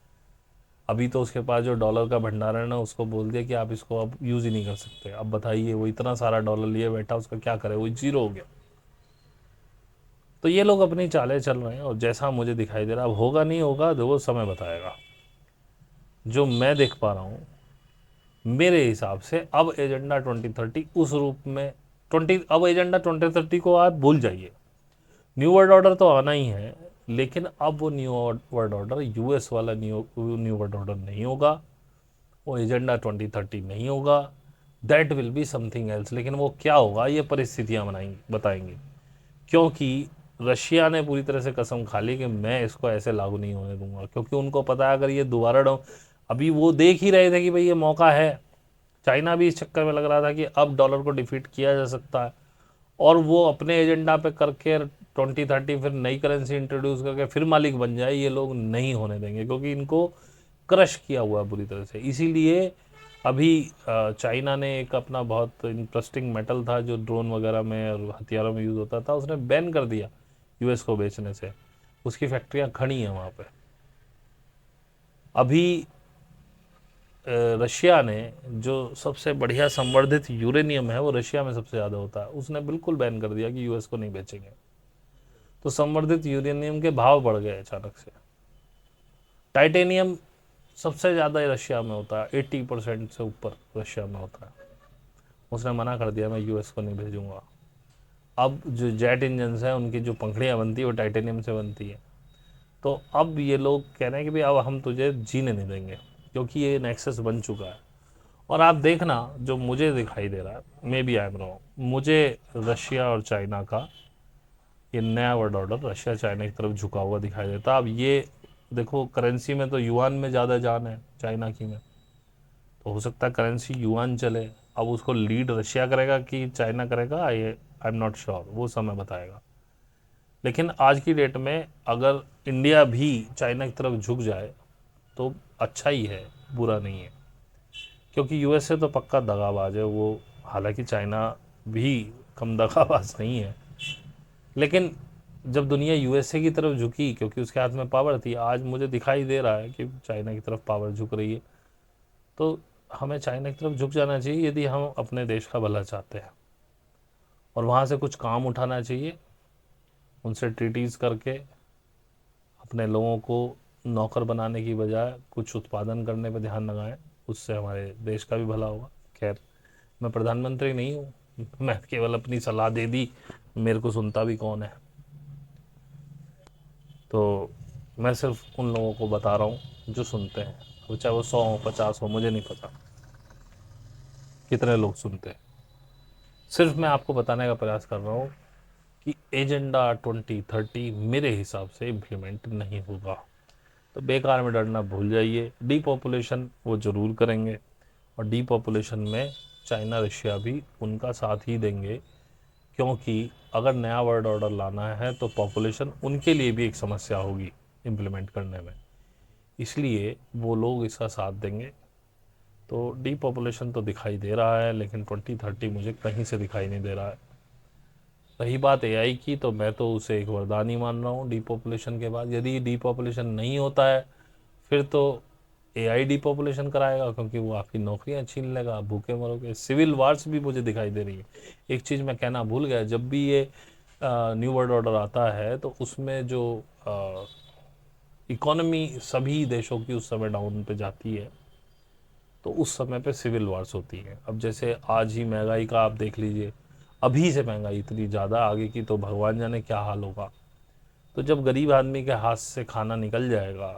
अभी तो उसके पास जो डॉलर का भंडारण है उसको बोल दिया कि आप इसको अब यूज़ ही नहीं कर सकते। अब बताइए, वो इतना सारा डॉलर लिए बैठा, उसका क्या करे, वो जीरो हो गया। तो ये लोग अपनी चालें चल रहे हैं, और जैसा मुझे दिखाई दे रहा, अब होगा नहीं होगा तो वो समय बताएगा। जो मैं देख पा रहा हूँ मेरे हिसाब से, अब एजेंडा 2030 उस रूप में अब एजेंडा 2030 को आप भूल जाइए। न्यू वर्ल्ड ऑर्डर तो आना ही है, लेकिन अब वो न्यू वर्ल्ड ऑर्डर यूएस वाला न्यू वर्ल्ड ऑर्डर नहीं होगा, वो एजेंडा 2030 नहीं होगा। That will be something else. लेकिन वो क्या होगा ये परिस्थितियाँ बताएंगी। क्योंकि रशिया ने पूरी तरह से कसम खा ली कि मैं इसको ऐसे लागू नहीं होने दूंगा। क्योंकि उनको पता है अगर ये दोबारा अभी वो देख ही रहे थे कि भाई ये मौका है। चाइना भी इस चक्कर में लग रहा था कि अब डॉलर को डिफीट किया जा सकता है, और वो अपने एजेंडा पे करके 2030 फिर नई करेंसी इंट्रोड्यूस करके फिर मालिक बन जाए, ये लोग नहीं होने देंगे, क्योंकि इनको क्रश किया हुआ है बुरी तरह से। इसीलिए अभी चाइना ने एक अपना बहुत इंटरेस्टिंग मेटल था जो ड्रोन वगैरह में और हथियारों में यूज़ होता था, उसने बैन कर दिया यूएस को बेचने से। उसकी फैक्ट्रियां खड़ी हैं वहाँ पे। अभी रशिया ने जो सबसे बढ़िया संवर्धित यूरेनियम है वो रशिया में सबसे ज़्यादा होता है, उसने बिल्कुल बैन कर दिया कि यूएस को नहीं बेचेंगे। तो संवर्धित यूरेनियम के भाव बढ़ गए अचानक से। टाइटेनियम सबसे ज़्यादा रशिया में होता है, 80% से ऊपर रशिया में होता है। उसने मना कर दिया मैं यूएस को नहीं भेजूंगा। अब जो जेट इंजन्स हैं उनकी जो पंखड़ियाँ बनती है वो टाइटेनियम से बनती है। तो अब ये लोग कह रहे हैं कि भाई अब हम तुझे जीने नहीं देंगे, क्योंकि ये नेक्सस बन चुका है। और आप देखना, जो मुझे दिखाई दे रहा है, maybe I am wrong, मुझे रशिया और चाइना का ये नया वर्ल्ड ऑर्डर रशिया चाइना की तरफ झुका हुआ दिखाई देता। अब ये देखो, करेंसी में तो युआन में ज़्यादा जान है चाइना की में, तो हो सकता है करेंसी युआन चले। अब उसको लीड रशिया करेगा कि चाइना करेगा, आई एम नॉट श्योर, वो समय बताएगा। लेकिन आज की डेट में अगर इंडिया भी चाइना की तरफ झुक जाए तो अच्छा ही है, बुरा नहीं है। क्योंकि यूएस से तो पक्का दगाबाज है वो, हालांकि चाइना भी कम दगाबाज नहीं है। लेकिन जब दुनिया यूएसए की तरफ झुकी क्योंकि उसके हाथ में पावर थी, आज मुझे दिखाई दे रहा है कि चाइना की तरफ पावर झुक रही है। तो हमें चाइना की तरफ झुक जाना चाहिए यदि हम अपने देश का भला चाहते हैं, और वहाँ से कुछ काम उठाना चाहिए, उनसे ट्रीटीज़ करके अपने लोगों को नौकर बनाने की बजाय कुछ उत्पादन करने पर ध्यान लगाएं, उससे हमारे देश का भी भला होगा। खैर, मैं प्रधानमंत्री नहीं हूँ, मैं केवल अपनी सलाह दे दी, मेरे को सुनता भी कौन है। तो मैं सिर्फ उन लोगों को बता रहा हूँ जो सुनते हैं, वो चाहे वो 100 हो 50 हो, मुझे नहीं पता कितने लोग सुनते हैं। सिर्फ मैं आपको बताने का प्रयास कर रहा हूँ कि एजेंडा 2030 मेरे हिसाब से इम्प्लीमेंट नहीं होगा। तो बेकार में डरना भूल जाइए। डीपॉपुलेशन वो ज़रूर करेंगे, और डीपॉपुलेशन में चाइना रशिया भी उनका साथ ही देंगे, क्योंकि अगर नया वर्ल्ड ऑर्डर लाना है तो पॉपुलेशन उनके लिए भी एक समस्या होगी इम्प्लीमेंट करने में, इसलिए वो लोग इसका साथ देंगे। तो डीपॉपुलेशन तो दिखाई दे रहा है, लेकिन 2030 मुझे कहीं से दिखाई नहीं दे रहा है। रही बात एआई की, तो मैं तो उसे एक वरदान ही मान रहा हूँ डीपॉपुलेशन के बाद। यदि डीपॉपुलेशन नहीं होता है फिर तो एआई डीपॉपुलेशन कराएगा, क्योंकि वो आपकी नौकरियां छीन लेगा, आप भूखे मरोगे। सिविल वार्स भी मुझे दिखाई दे रही है। एक चीज़ मैं कहना भूल गया, जब भी ये न्यू वर्ल्ड ऑर्डर आता है तो उसमें जो इकोनॉमी सभी देशों की उस समय डाउन पे जाती है, तो उस समय पे सिविल वार्स होती हैं। अब जैसे आज ही महंगाई का आप देख लीजिए, अभी से महंगाई इतनी ज़्यादा, आगे की तो भगवान जाने क्या हाल होगा। तो जब गरीब आदमी के हाथ से खाना निकल जाएगा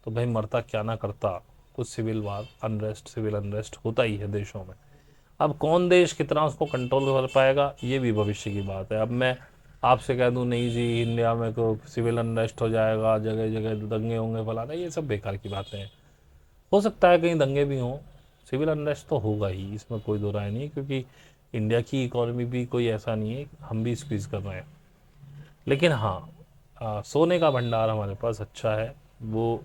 तो भाई मरता क्या ना करता, कुछ civil war unrest, civil unrest होता ही है देशों में। अब कौन देश कितना उसको कंट्रोल कर पाएगा ये भी भविष्य की बात है। अब मैं आपसे कह दूं नहीं जी इंडिया में तो सिविल अनरेस्ट हो जाएगा, जगह जगह दंगे होंगे फलाना, ये सब बेकार की बातें हैं। हो सकता है कहीं दंगे भी हों, सिविल अनरेस्ट तो होगा ही, इसमें कोई दो राय नहीं, क्योंकि इंडिया की इकोनॉमी भी कोई ऐसा नहीं है, हम भी स्क्वीज़ कर रहे हैं। लेकिन हाँ, सोने का भंडार हमारे पास अच्छा है, वो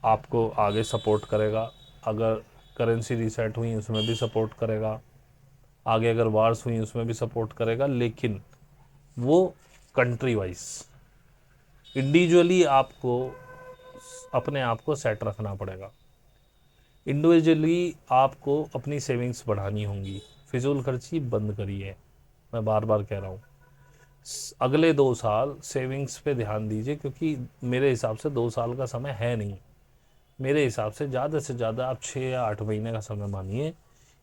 आपको आगे सपोर्ट करेगा। अगर करेंसी रीसेट हुई उसमें भी सपोर्ट करेगा, आगे अगर वार्स हुई उसमें भी सपोर्ट करेगा। लेकिन वो कंट्री वाइज, इंडिविजुअली आपको अपने आप को सेट रखना पड़ेगा। इंडिविजुअली आपको अपनी सेविंग्स बढ़ानी होंगी, फिजूल खर्ची बंद करिए, मैं बार बार कह रहा हूँ। अगले 2 साल सेविंग्स पे ध्यान दीजिए, क्योंकि मेरे हिसाब से 2 साल का समय है नहीं। मेरे हिसाब से ज़्यादा से ज़्यादा आप 6 या 8 महीने का समय मानिए।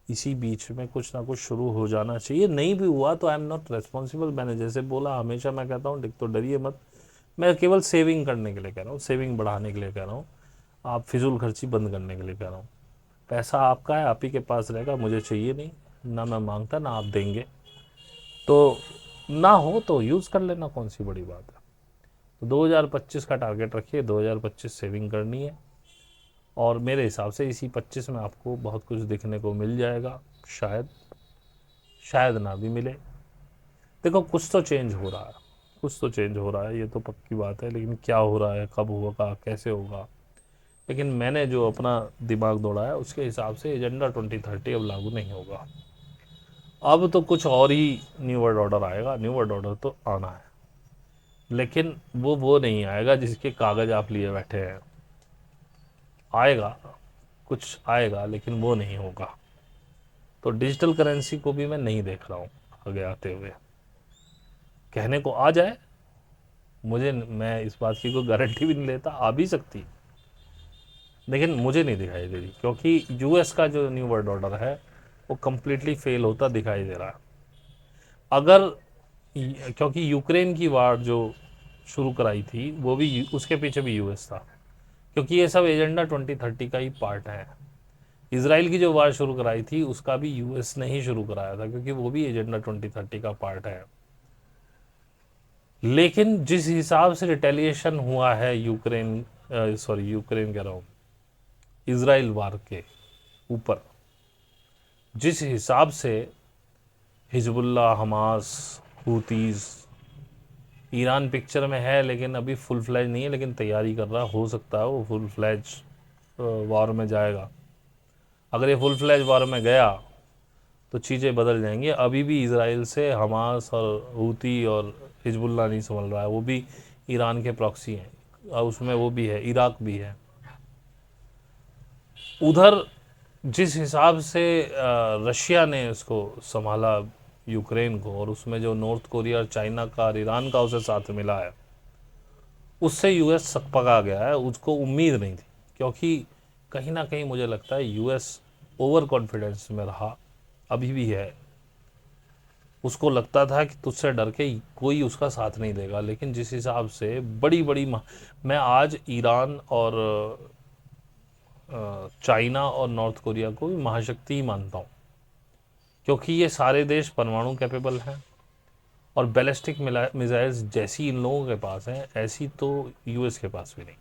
इसी बीच में कुछ ना कुछ शुरू हो जाना चाहिए। नहीं भी हुआ तो आई एम नॉट रेस्पॉन्सिबल। मैंने जैसे बोला, हमेशा मैं कहता हूँ तो डरिए मत, मैं केवल सेविंग करने के लिए कह रहा हूँ, सेविंग बढ़ाने के लिए कह रहा हूँ, आप फिजूल खर्ची बंद करने के लिए कह रहा हूँ। पैसा आपका है, आप ही के पास रहेगा, मुझे चाहिए नहीं, ना मैं मांगता ना आप देंगे, तो ना हो तो यूज़ कर लेना, कौन सी बड़ी बात है। तो 2025 का टारगेट रखिए, 2025 सेविंग करनी है, और मेरे हिसाब से इसी 25 में आपको बहुत कुछ देखने को मिल जाएगा। शायद शायद ना भी मिले, देखो कुछ तो चेंज हो रहा है, कुछ तो चेंज हो रहा है, ये तो पक्की बात है, लेकिन क्या हो रहा है, कब होगा, कैसे होगा। लेकिन मैंने जो अपना दिमाग दौड़ाया उसके हिसाब से एजेंडा 2030 अब लागू नहीं होगा। अब तो कुछ और ही न्यू वर्ल्ड ऑर्डर आएगा। न्यू वर्ल्ड ऑर्डर तो आना है, लेकिन वो नहीं आएगा जिसके कागज आप लिए बैठे हैं। आएगा, कुछ आएगा, लेकिन वो नहीं होगा। तो डिजिटल करेंसी को भी मैं नहीं देख रहा हूँ आगे आते हुए। कहने को आ जाए, मैं इस बात की कोई गारंटी भी नहीं लेता, आ भी सकती, लेकिन मुझे नहीं दिखाई दे रही, क्योंकि यूएस का जो न्यू वर्ल्ड ऑर्डर है वो कंप्लीटली फेल होता दिखाई दे रहा है। अगर क्योंकि यूक्रेन की वार जो शुरू कराई थी वो भी उसके पीछे भी यूएस था, क्योंकि ये सब एजेंडा 2030 का ही पार्ट है। इसराइल की जो वार शुरू कराई थी उसका भी यूएस ने ही शुरू कराया था, क्योंकि वो भी एजेंडा 2030 का पार्ट है। लेकिन जिस हिसाब से रिटेलिएशन हुआ है यूक्रेन कह रहा हूँ, इसराइल वार के ऊपर, जिस हिसाब से Hezbollah, Hamas, Houthis, Iran picture में है लेकिन अभी फुल फ्लैज नहीं है, लेकिन तैयारी कर रहा, हो सकता है वो फुल फ्लैज वार में जाएगा। अगर ये फुल फ्लैज वार में गया तो चीज़ें बदल जाएंगी। अभी भी इसराइल से हमास और हूती और हिजबुल्ला नहीं संभल रहा है, वो भी ईरान के प्रॉक्सी हैं, और उसमें वो भी है, इराक भी है। उधर जिस हिसाब से रशिया ने इसको संभाला यूक्रेन को, और उसमें जो नॉर्थ कोरिया और चाइना का और ईरान का उसे साथ मिला है, उससे यूएस सकपका गया है। उसको उम्मीद नहीं थी, क्योंकि कहीं ना कहीं मुझे लगता है यूएस ओवर कॉन्फिडेंस में रहा, अभी भी है। उसको लगता था कि तुझसे डर के कोई उसका साथ नहीं देगा, लेकिन जिस हिसाब से बड़ी बड़ी मैं आज ईरान और चाइना और नॉर्थ कोरिया को भी महाशक्ति ही मानता हूँ, क्योंकि ये सारे देश परमाणु कैपेबल हैं, और बैलिस्टिक मिसाइल्स जैसी इन लोगों के पास हैं ऐसी तो यूएस के पास भी नहीं।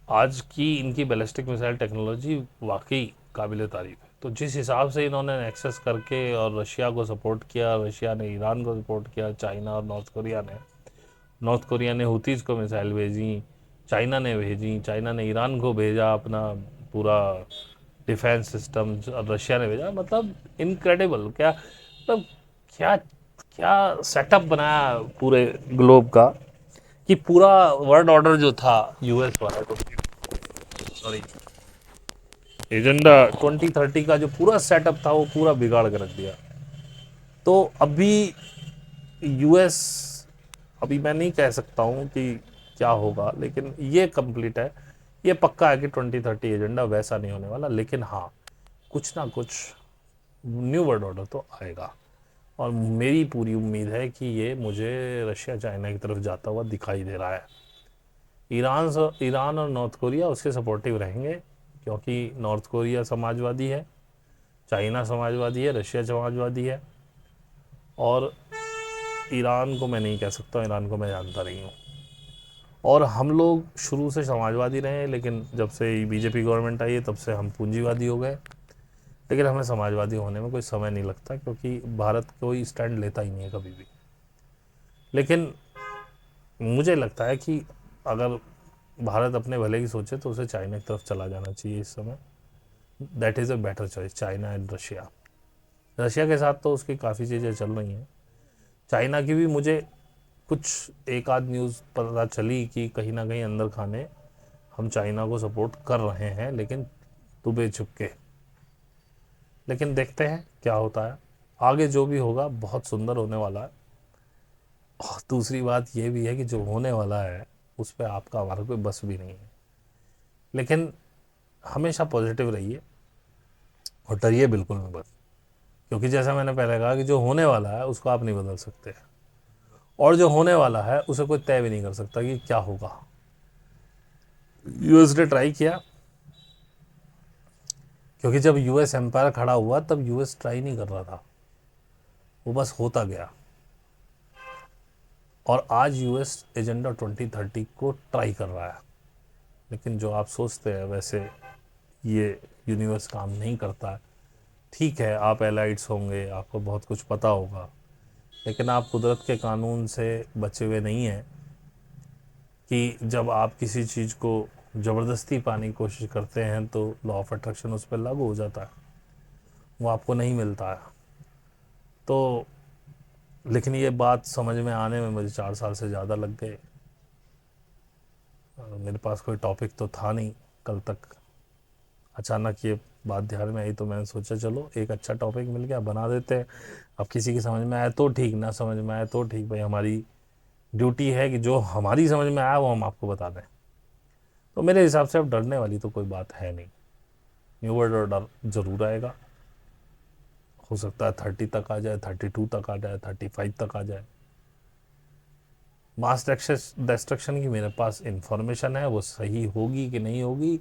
आज की इनकी बैलिस्टिक मिसाइल टेक्नोलॉजी वाकई काबिल तारीफ है। तो जिस हिसाब से इन्होंने एक्सेस करके और रशिया को सपोर्ट किया, रशिया ने ईरान को सपोर्ट किया, चाइना और नॉर्थ कोरिया ने हुतीज को मिसाइल भेजी, चाइना ने भेजी, चाइना ने ईरान को भेजा अपना पूरा डिफेंस सिस्टम, और रशिया ने भेजा। मतलब इनक्रेडिबल, क्या मतलब, क्या क्या सेटअप बनाया पूरे ग्लोब का, कि पूरा वर्ल्ड ऑर्डर जो था यूएस वाला, तो सॉरी एजेंडा 2030 का जो पूरा सेटअप था वो पूरा बिगाड़ के रख दिया। तो अभी यूएस, अभी मैं नहीं कह सकता हूँ कि क्या होगा, लेकिन ये कंप्लीट है, ये पक्का है कि 2030 एजेंडा वैसा नहीं होने वाला। लेकिन हाँ, कुछ ना कुछ न्यू वर्ल्ड ऑर्डर तो आएगा, और मेरी पूरी उम्मीद है कि ये मुझे रशिया चाइना की तरफ जाता हुआ दिखाई दे रहा है। ईरान और नॉर्थ कोरिया उसके सपोर्टिव रहेंगे, क्योंकि नॉर्थ कोरिया समाजवादी है, चाइना समाजवादी है, रशिया समाजवादी है, और ईरान को मैं नहीं कह सकता, ईरान को मैं जानता नहीं हूँ। और हम लोग शुरू से समाजवादी रहे हैं, लेकिन जब से बीजेपी गवर्नमेंट आई है तब से हम पूंजीवादी हो गए। लेकिन हमें समाजवादी होने में कोई समय नहीं लगता, क्योंकि भारत कोई स्टैंड लेता ही नहीं है कभी भी। लेकिन मुझे लगता है कि अगर भारत अपने भले की सोचे तो उसे चाइना की तरफ चला जाना चाहिए इस समय। That is a better choice, China and Russia. Russia के साथ तो उसकी काफ़ी चीज़ें चल रही हैं, चाइना की भी मुझे कुछ एक आध न्यूज़ पता चली कि कहीं ना कहीं अंदर खाने हम चाइना को सपोर्ट कर रहे हैं, लेकिन दुबे छुपके। लेकिन देखते हैं क्या होता है आगे, जो भी होगा बहुत सुंदर होने वाला है। और दूसरी बात ये भी है कि जो होने वाला है उस पर आपका हमारा कोई बस भी नहीं है। लेकिन हमेशा पॉजिटिव रहिए और डरिए बिल्कुल मत, क्योंकि जैसा मैंने पहले कहा कि जो होने वाला है उसको आप नहीं बदल सकते, और जो होने वाला है उसे कोई तय भी नहीं कर सकता कि क्या होगा। यूएस ने ट्राई किया, क्योंकि जब यूएस एम्पायर खड़ा हुआ तब यूएस ट्राई नहीं कर रहा था, वो बस होता गया। और आज यूएस एजेंडा 2030 को ट्राई कर रहा है, लेकिन जो आप सोचते हैं वैसे ये यूनिवर्स काम नहीं करता है। ठीक है, आप एलाइट्स होंगे, आपको बहुत कुछ पता होगा, लेकिन आप कुदरत के कानून से बचे हुए नहीं हैं कि जब आप किसी चीज़ को ज़बरदस्ती पाने की कोशिश करते हैं तो लॉ ऑफ अट्रैक्शन उस पर लागू हो जाता है, वो आपको नहीं मिलता है। तो लेकिन ये बात समझ में आने में मुझे 4 साल से ज़्यादा लग गए। मेरे पास कोई टॉपिक तो था नहीं कल तक, अचानक ये बात ध्यान में आई तो मैंने सोचा चलो एक अच्छा टॉपिक मिल गया, बना देते हैं। अब किसी की समझ में आए तो ठीक, ना समझ में आए तो ठीक, भाई हमारी ड्यूटी है कि जो हमारी समझ में आया वो हम आपको बता दें। तो मेरे हिसाब से अब डरने वाली तो कोई बात है नहीं। न्यू वर्ल्ड ऑर्डर ज़रूर आएगा, हो सकता है 30 तक आ जाए, 32 तक आ जाए, 35 तक आ जाए। मास डिस्ट्रक्शन की मेरे पास इंफॉर्मेशन है, वो सही होगी कि नहीं होगी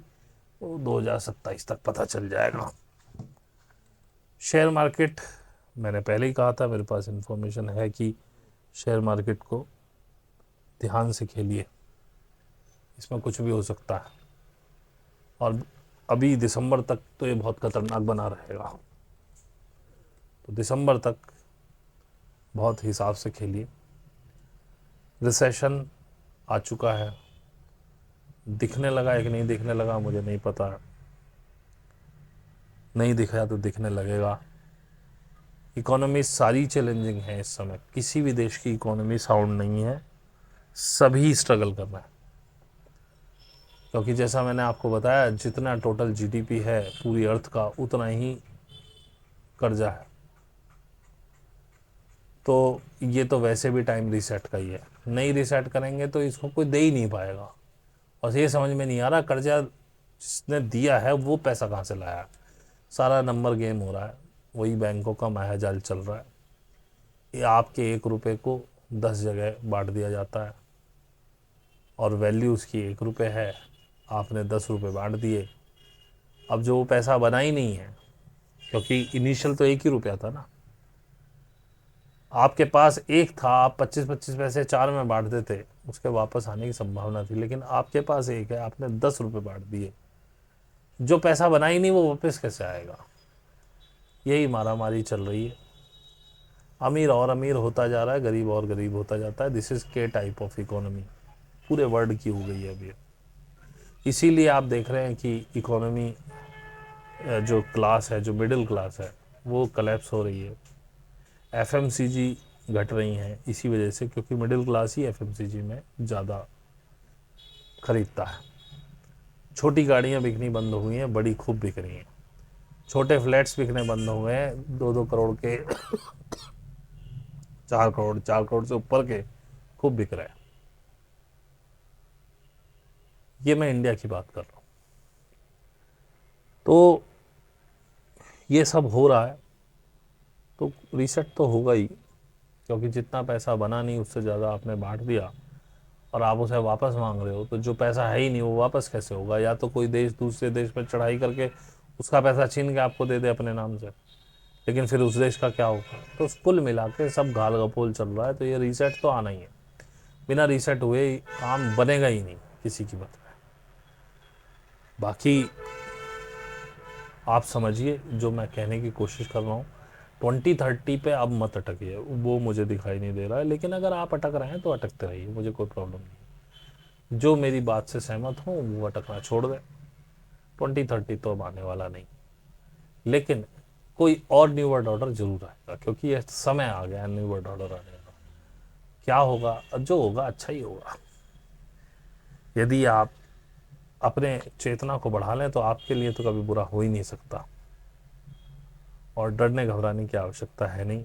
वो 2027 तक पता चल जाएगा। शेयर मार्केट, मैंने पहले ही कहा था, मेरे पास इंफॉर्मेशन है कि शेयर मार्केट को ध्यान से खेलिए, इसमें कुछ भी हो सकता है। और अभी दिसंबर तक तो ये बहुत खतरनाक बना रहेगा, तो दिसंबर तक बहुत हिसाब से खेलिए। रिसेशन आ चुका है, दिखने लगा है कि नहीं दिखने लगा मुझे नहीं पता, नहीं दिखा तो दिखने लगेगा। इकोनॉमी सारी चैलेंजिंग है इस समय, किसी भी देश की इकोनॉमी साउंड नहीं है, सभी स्ट्रगल कर रहे हैं। क्योंकि जैसा मैंने आपको बताया, जितना टोटल जीडीपी है पूरी अर्थ का उतना ही कर्जा है। तो ये तो वैसे भी टाइम रीसेट का ही है, नहीं रीसेट करेंगे तो इसको कोई दे ही नहीं पाएगा। और ये समझ में नहीं आ रहा कर्जा जिसने दिया है वो पैसा कहाँ से लाया। सारा नंबर गेम हो रहा है, वही बैंकों का मायाजाल चल रहा है। ये आपके 1 रुपये को 10 जगह बांट दिया जाता है और वैल्यू उसकी 1 रुपये है, आपने 10 रुपये बांट दिए। अब जो वो पैसा बना ही नहीं है, क्योंकि इनिशियल तो 1 ही रुपया था ना, आपके पास एक था, आप 25-25 पैसे 4 में बांट देते, उसके वापस आने की संभावना थी, लेकिन आपके पास एक है, आपने 10 रुपये बांट दिए, जो पैसा बना ही नहीं वो वापस कैसे आएगा। यही मारामारी चल रही है, अमीर और अमीर होता जा रहा है, गरीब और गरीब होता जाता है। दिस इज के टाइप ऑफ इकोनॉमी पूरे वर्ल्ड की हो गई है अभी। इसीलिए आप देख रहे हैं कि इकोनॉमी जो क्लास है, जो मिडिल क्लास है, वो कलेप्स हो रही है। एफएमसीजी घट रही हैं इसी वजह से, क्योंकि मिडिल क्लास ही एफएमसीजी में ज़्यादा खरीदता है। छोटी गाड़ियाँ बिकनी बंद हो गई हैं, बड़ी खूब बिक रही हैं। छोटे फ्लैट्स बिकने बंद हो गए हैं, 2-2 करोड़ के 4 करोड़ से ऊपर के खूब बिक रहे हैं। ये मैं इंडिया की बात कर रहा हूँ। तो ये सब हो रहा है, तो रीसेट तो होगा ही, क्योंकि जितना पैसा बना नहीं उससे ज़्यादा आपने बांट दिया और आप उसे वापस मांग रहे हो, तो जो पैसा है ही नहीं वो वापस कैसे होगा। या तो कोई देश दूसरे देश पर चढ़ाई करके उसका पैसा छीन के आपको दे दे अपने नाम से, लेकिन फिर उस देश का क्या होगा। तो कुल मिला के सब घाल गपोल चल रहा है, तो ये रीसेट तो आना ही है। बिना रीसेट हुए काम बनेगा ही नहीं किसी की बात में। बाकी आप समझिए जो मैं कहने की कोशिश कर रहा हूँ, 2030 पे अब मत अटकिए, वो मुझे दिखाई नहीं दे रहा है। लेकिन अगर आप अटक रहे हैं तो अटकते रहिए, मुझे कोई प्रॉब्लम नहीं। जो मेरी बात से सहमत हो वो अटकना छोड़ दें। 2030 तो अब आने वाला नहीं, लेकिन कोई और न्यू वर्ल्ड ऑर्डर जरूर आएगा, क्योंकि यह समय आ गया न्यू वर्ल्ड ऑर्डर आने का। क्या होगा, जो होगा अच्छा ही होगा। यदि आप अपने चेतना को बढ़ा लें तो आपके लिए तो कभी बुरा हो ही नहीं सकता, और डरने घबराने की आवश्यकता है नहीं।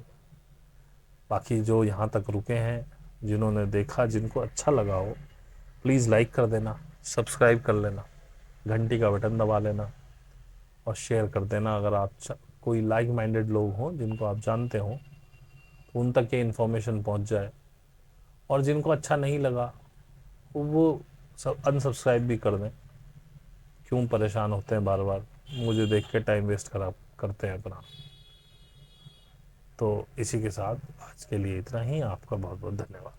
बाकी जो यहाँ तक रुके हैं, जिन्होंने देखा, जिनको अच्छा लगा हो, प्लीज़ लाइक कर देना, सब्सक्राइब कर लेना, घंटी का बटन दबा लेना और शेयर कर देना। अगर आप कोई लाइक माइंडेड लोग हों जिनको आप जानते हों तो उन तक ये इन्फॉर्मेशन पहुँच जाए। और जिनको अच्छा नहीं लगा वो सब अनसब्सक्राइब भी कर दें। क्यों परेशान होते हैं बार बार, मुझे देख के टाइम वेस्ट खराब करते हैं अपना। तो इसी के साथ आज के लिए इतना ही। आपका बहुत बहुत धन्यवाद।